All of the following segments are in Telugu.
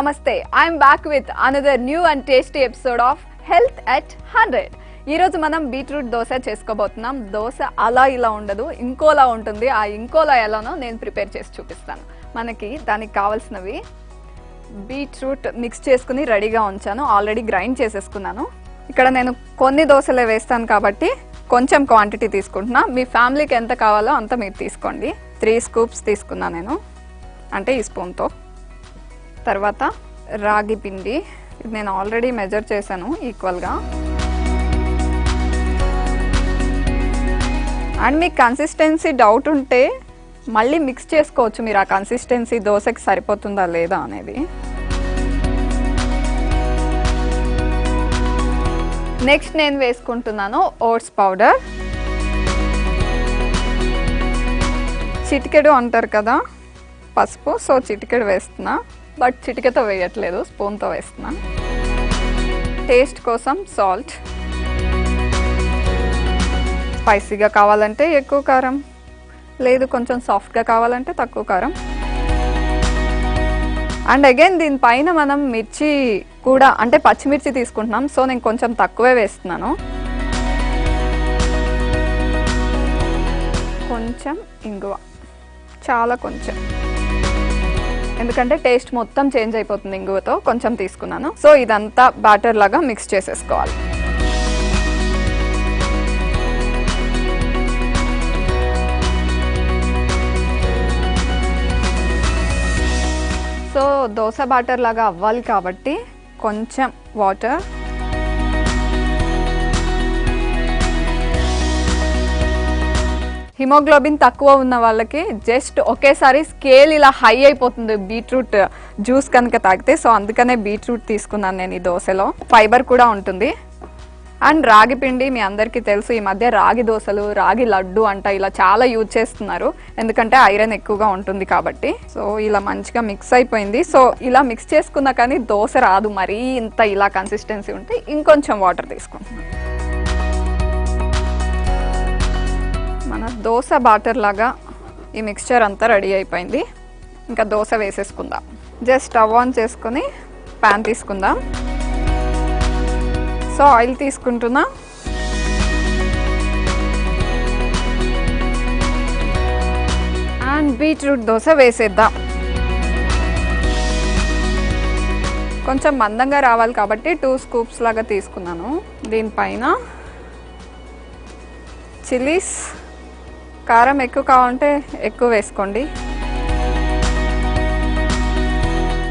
Namaste. I am back with another new and tasty episode of Health at 100. ఈ రోజు మనం బీట్రూట్ దోశ చేసుకోబోతున్నాం. దోశ అలా ఇలా ఉండదు, ఇంకోలా ఉంటుంది. ఆ ఇంకోలా ఎలానో నేను ప్రిపేర్ చేసి చూపిస్తాను. మనకి దానికి కావాల్సినవి బీట్రూట్ మిక్స్ చేసుకుని రెడీగా ఉంచాను. ఆల్రెడీ గ్రైండ్ చేసేసుకున్నాను. ఇక్కడ నేను కొన్ని దోశలే వేస్తాను కాబట్టి కొంచెం క్వాంటిటీ తీసుకుంటున్నా. మీ ఫ్యామిలీకి ఎంత కావాలో అంత మీరు తీసుకోండి. 3 స్కూప్స్ తీసుకున్నాను నేను, అంటే ఈ స్పూన్తో. తర్వాత రాగి పిండి, ఇది నేను ఆల్రెడీ మెజర్ చేశాను ఈక్వల్గా. అండ్ మీకు కన్సిస్టెన్సీ డౌట్ ఉంటే మళ్ళీ మిక్స్ చేసుకోవచ్చు మీరు, ఆ కన్సిస్టెన్సీ దోశకి సరిపోతుందా లేదా అనేది. నెక్స్ట్ నేను వేసుకుంటున్నాను ఓట్స్ పౌడర్. చిటికెడు అంటారు కదా పసుపు, సో చిటికెడు వేస్తున్నా. బట్ చిటికెతో వేయట్లేదు, స్పూన్తో వేస్తున్నా. టేస్ట్ కోసం సాల్ట్. స్పైసీగా కావాలంటే ఎక్కువ కారం, లేదు కొంచెం సాఫ్ట్గా కావాలంటే తక్కువ కారం. అండ్ అగైన్ దీనిపైన మనం మిర్చి కూడా, అంటే పచ్చిమిర్చి తీసుకుంటున్నాం, సో నేను కొంచెం తక్కువే వేస్తున్నాను. కొంచెం ఇంగువ, చాలా కొంచెం, ఎందుకంటే టేస్ట్ మొత్తం చేంజ్ అయిపోతుంది ఇంగువతో. కొంచెం తీసుకున్నాను. సో ఇదంతా బ్యాటర్ లాగా మిక్స్ చేసేసుకోవాలి. సో దోశ బ్యాటర్ లాగా అవ్వాలి కాబట్టి కొంచెం వాటర్, హిమోగ్లోబిన్ తక్కువ ఉన్న వాళ్ళకి జస్ట్ ఒకేసారి స్కేల్ ఇలా హై అయిపోతుంది బీట్రూట్ జ్యూస్ కనుక తాగితే. సో అందుకనే బీట్రూట్ తీసుకున్నాను నేను ఈ దోశలో. ఫైబర్ కూడా ఉంటుంది. అండ్ రాగి పిండి మీ అందరికీ తెలుసు, ఈ మధ్య రాగి దోశలు, రాగి లడ్డు అంట ఇలా చాలా యూజ్ చేస్తున్నారు, ఎందుకంటే ఐరన్ ఎక్కువగా ఉంటుంది కాబట్టి. సో ఇలా మంచిగా మిక్స్ అయిపోయింది. సో ఇలా మిక్స్ చేసుకున్నా కానీ దోశ రాదు, మరీ ఇంత ఇలా కన్సిస్టెన్సీ ఉంటే ఇంకొంచెం వాటర్ తీసుకుంటున్నాను. మన దోశ బాటర్ లాగా ఈ మిక్స్చర్ అంతా రెడీ అయిపోయింది. ఇంకా దోశ వేసేసుకుందాం. జస్ట్ స్టవ్ ఆన్ చేసుకొని ప్యాన్ తీసుకుందాం. సో ఆయిల్ తీసుకుంటున్నా. అండ్ బీట్రూట్ దోశ వేసేద్దాం. కొంచెం మందంగా రావాలి కాబట్టి 2 స్కూప్స్ లాగా తీసుకున్నాను. దీనిపైన చిల్లీస్, కారం ఎక్కువ కావాలంటే ఎక్కువ వేసుకోండి.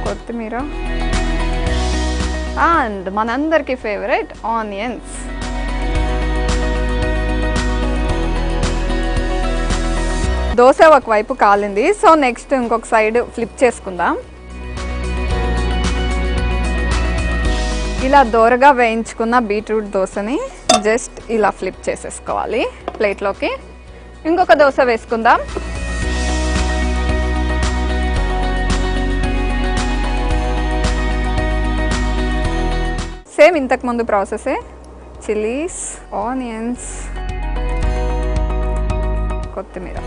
కొత్తిమీర అండ్ మనందరికీ ఫేవరెట్ ఆనియన్స్. దోశ ఒకవైపు కాలింది. సో నెక్స్ట్ ఇంకొక సైడ్ ఫ్లిప్ చేసుకుందాం. ఇలా దోరగా వేయించుకున్న బీట్రూట్ దోశని జస్ట్ ఇలా ఫ్లిప్ చేసేసుకోవాలి ప్లేట్లోకి. ఇంకొక దోశ వేసుకుందాం. సేమ్ ఇంతకు ముందు ప్రాసెసే. చిల్లీస్, ఆనియన్స్, కొత్తిమీర.